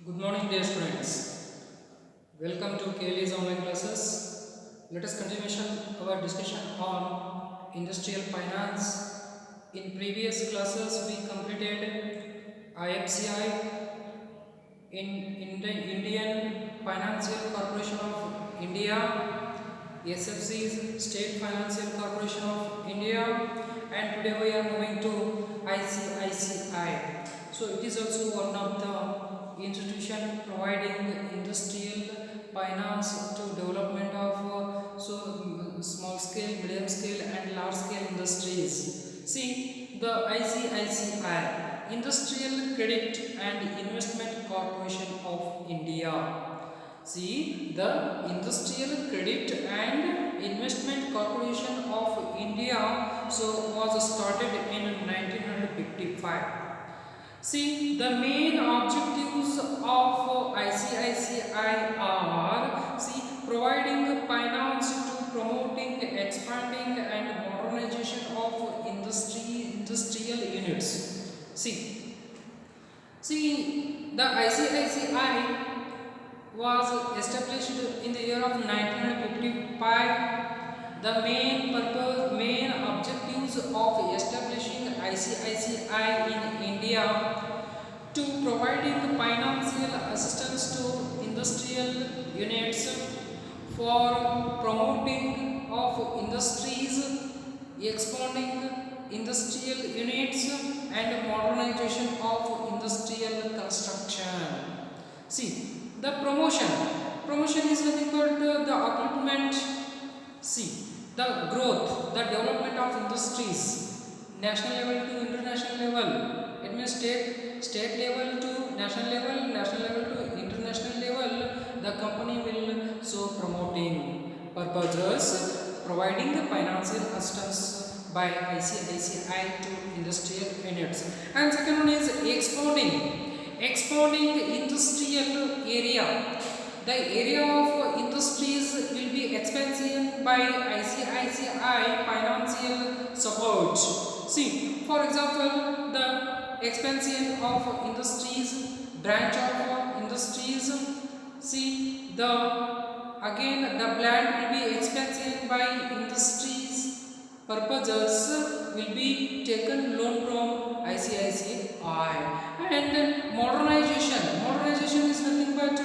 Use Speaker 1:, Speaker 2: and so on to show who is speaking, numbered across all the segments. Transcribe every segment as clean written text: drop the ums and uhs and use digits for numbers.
Speaker 1: Good morning, dear students. Welcome to KLE's online classes. Let us continue our discussion on industrial finance. In previous classes, we completed IFCI in the Indian Financial Corporation of India, SFCs, State Financial Corporation of India, and today we are moving to ICICI. So it is also one of the institution providing industrial finance to development of small scale, medium scale, and large scale industries. See the ICICI, Industrial Credit and Investment Corporation of India. See, the Industrial Credit and Investment Corporation of India was started in 1955. See, the main objectives of ICICI are providing finance to promoting, expanding, and modernization of industrial units. The ICICI was established in the year of 1955. The main objectives of establishing ICICI in India to providing financial assistance to industrial units for promoting of industries, expanding industrial units, and modernization of industrial construction. The promotion is nothing but the upliftment, the growth, the development of industries, national level to international level. It means state level to national level to international level. The company will promoting purposes, providing the financial assistance by ICICI to industrial units. And second one is expanding industrial area. The area of industries will be expanded by ICICI financial support. For example, the expansion of industries, branch of industries. The plant will be expanded by industries purposes will be taken loan from ICICI. And modernization is nothing but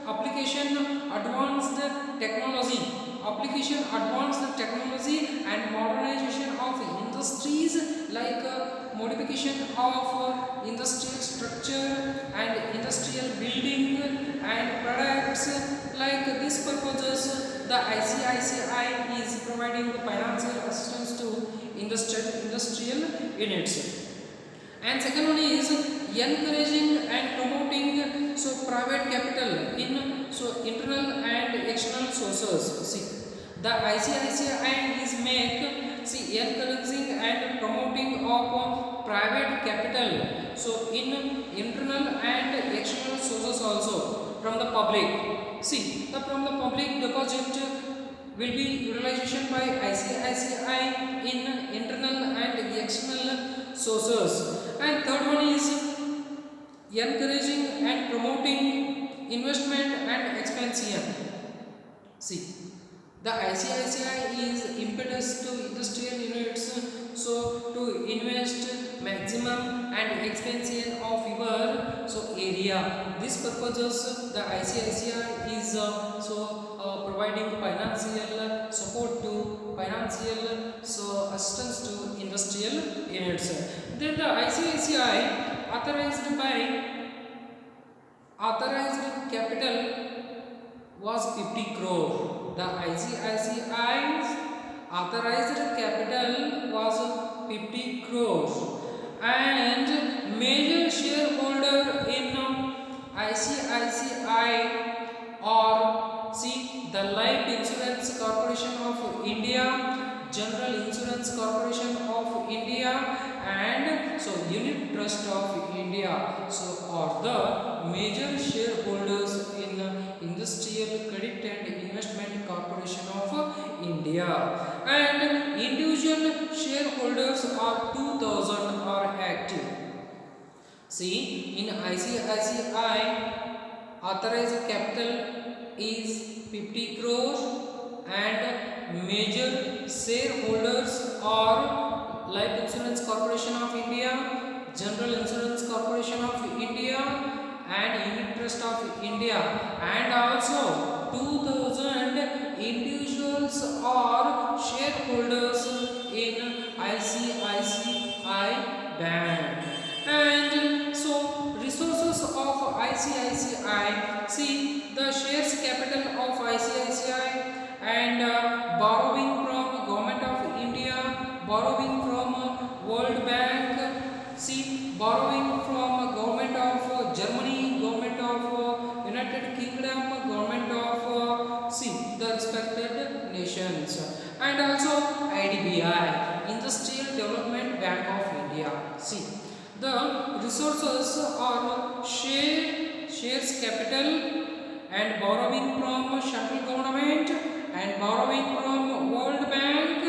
Speaker 1: application advanced technology and modernization of industries, like modification of industrial structure and industrial building and products. Like these purposes, the ICICI is providing financial assistance to industrial units. And second one is encouraging and promoting private capital in internal and external sources. The ICICI is encouraging and promoting of private capital in internal and external sources also from the public. From the public deposit will be utilization by ICICI in internal and external sources. And third one is encouraging and promoting investment and expansion. The ICICI is impetus to industrial units to invest maximum and expansion of your area. This purposes the ICICI is providing financial support to financial assistance to industrial units. Then the ICICI authorized capital was 50 crore. The ICICI's authorized capital was 50 crores, and major shareholder in ICICI are the Life Insurance Corporation of India, General Insurance Corporation of India, and Unit Trust of India. Are the major shareholders in Industrial Credit and Investment Corporation of India. And individual shareholders are 2000 are active. In ICICI, authorized capital is 50 crores and major shareholders are Life Insurance Corporation of India, General Insurance Corporation of India and Unit Trust of India, and also 2000 individuals are shareholders in ICICI Bank. And so resources of ICICI, see the shares capital of ICICI and borrowing from Government of India, borrowing from World Bank, see borrowing from Government of Germany, Government of United Kingdom, Government of see the respected nations, and also IDBI, Industrial Development Bank of India. See the resources are shares capital and borrowing from central government and borrowing from World Bank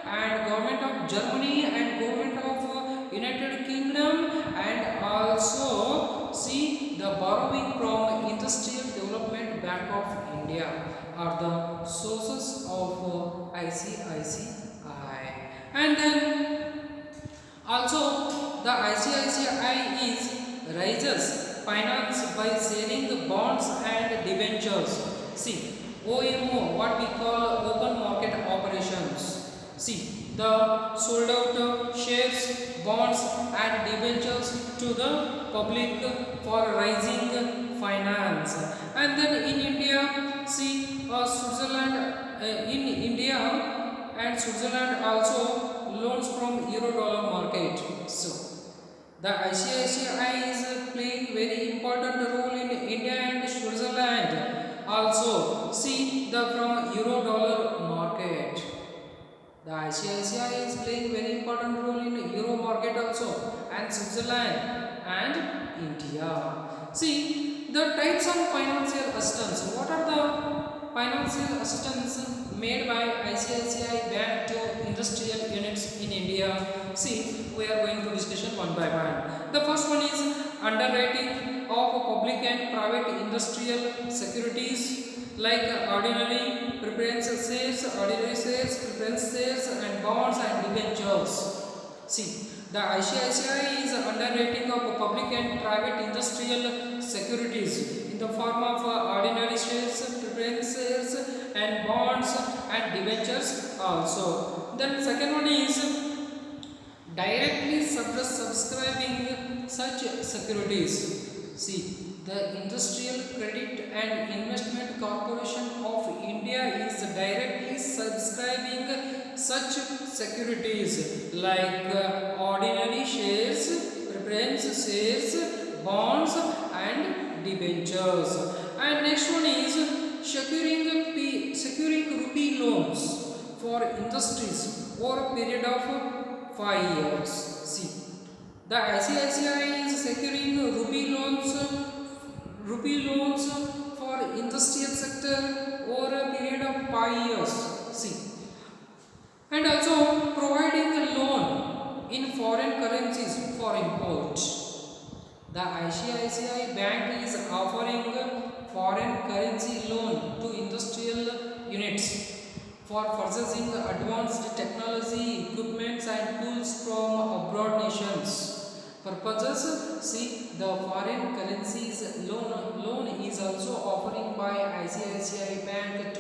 Speaker 1: and Government of Germany and Government of United Kingdom, and also see the borrowing from Industrial Development Bank of India are the sources of ICICI. And then also the ICICI is raises finance by selling bonds and debentures. See OMO, what we call open market operations. See the sold out shares, bonds and debentures to the public for raising finance. And then in India, see Switzerland, in India and Switzerland also loans from euro dollar market. So the ICICI is playing very important role in India and Switzerland. Also, see the from euro dollar market. The ICICI is playing very important role in euro market also, and Switzerland and India. See the types of financial assistance. What are the financial assistance made by ICICI Bank to industrial units in India? See, we are going to discussion one by one. The first one is underwriting of public and private industrial securities like ordinary preference shares, preference shares, and bonds and debentures. See, the ICICI is underwriting of public and private industrial securities in the form of ordinary shares, preference shares, and bonds and debentures also. Then second one is directly subscribing such securities. See, the Industrial Credit and Investment Corporation of India is directly subscribing such securities like ordinary shares, preference shares, bonds and debentures. And next one is securing rupee loans for industries over a period of 5 years. See, the ICICI is securing rupee loans for industrial sector over a period of 5 years. See, and also providing a loan in foreign currencies for import. The ICICI Bank is offering foreign currency loan to industrial units for purchasing advanced technology, equipments and tools from abroad nations. Purposes, see the foreign currencies loan is also offering by ICICI Bank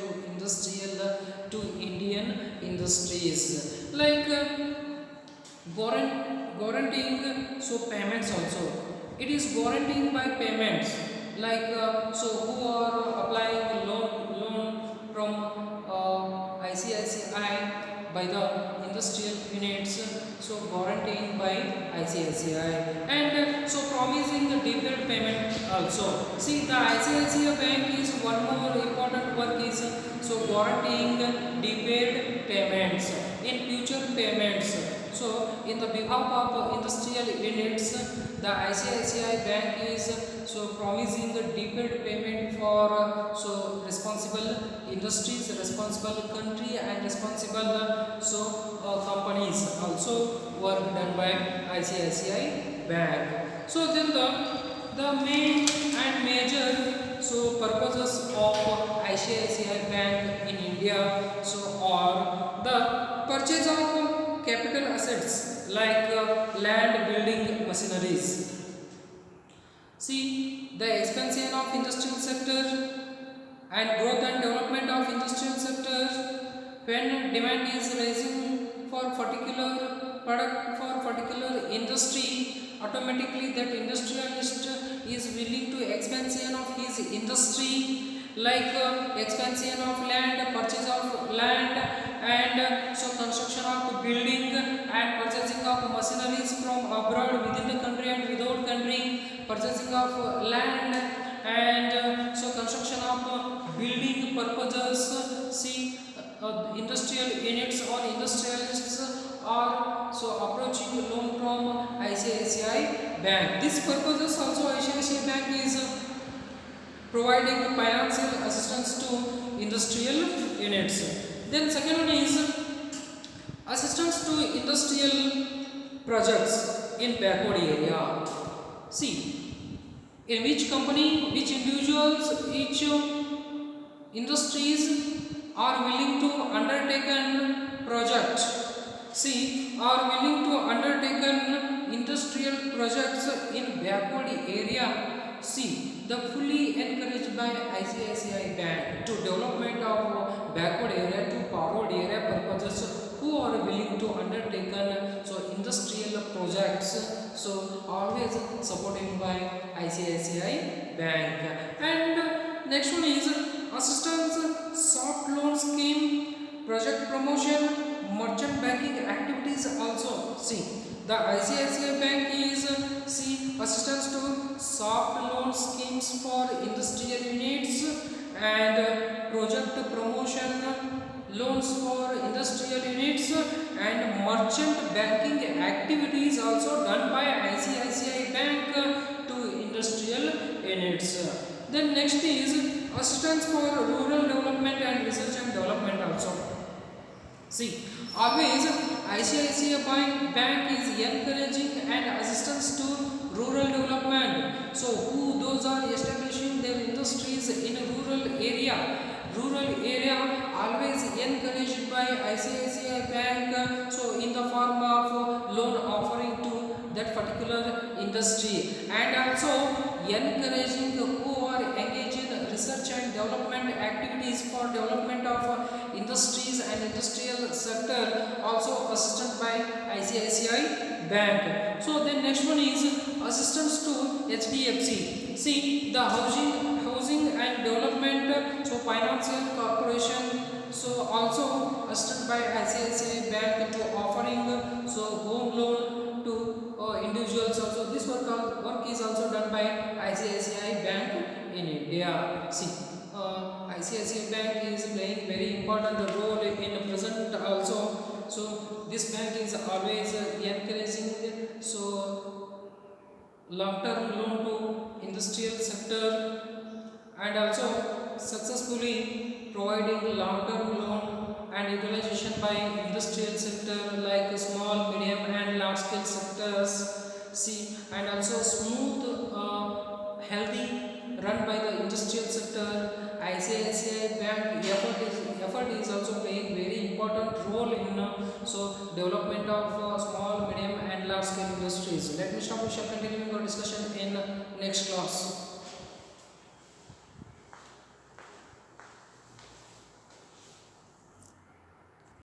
Speaker 1: to Indian industries like guaranteeing payments also. It is guaranteeing by payments like who are applying loan from ICICI by the industrial units, guaranteeing by ICICI, and promising the deferred payment also. See, the ICICI Bank is one more important work is guaranteeing deferred payments in future payments. So in the behalf of industrial units, the ICICI Bank is promising the deferred payment for responsible industries, responsible country and responsible companies also work done by ICICI Bank. So then the main and major so purposes of ICICI Bank in India so are the purchase of capital assets like land, building, machineries. See, the expansion of industrial sector and growth and development of industrial sector. When demand is rising for particular product for particular industry, automatically that industrialist is willing to expansion of his industry, like expansion of land, purchase of land, and so construction of building and purchasing of machineries from abroad, within the country and without country, purchasing of land, and so construction of building purposes. See, industrial units or industrialists are so approaching loan from ICICI Bank. This purposes also ICICI Bank is providing financial assistance to industrial units. Then second one is assistance to industrial projects in backward area. See, in which company, which individuals, each industries are willing to undertake an project. See, are willing to undertake an industrial projects in backward area. See, the fully encouraged by ICICI Bank to development of backward area to forward area purposes, who are willing to undertake an so industrial projects. So always supported by ICICI Bank. And next one is assistance soft loan scheme, project promotion, merchant banking activities also. See, the ICICI Bank is see assistance to soft loan schemes for industrial units and project promotion loans for industrial units and merchant banking activities also done by ICICI Bank to industrial units. Then next is assistance for rural development and research and development also. See, always ICICI Bank is encouraging and assistance to rural development. So, who those are establishing their industries in a rural area. Rural area always encouraged by ICICI Bank. So, in the form of loan offering to that particular industry, and also encouraging who are engaged in research and development activities for development of industries and industrial sector, also assisted by ICICI Bank. So then next one is assistance to HDFC. See, the housing and development so financial corporation, so also assisted by ICICI Bank to offering so home loan to individuals also. This work is also done by ICICI Bank in India. See, ICICI Bank is playing very important role in present also. So this bank is always encouraging so long-term loan to industrial sector, and also successfully providing long-term loan and utilization by industrial sector like small, medium and large scale sectors. See, and also smooth, healthy run by the industrial sector. ICICI Bank effort is also playing very important role in so development of small, medium and large scale industries. Let me stop. We shall continue our discussion in next class.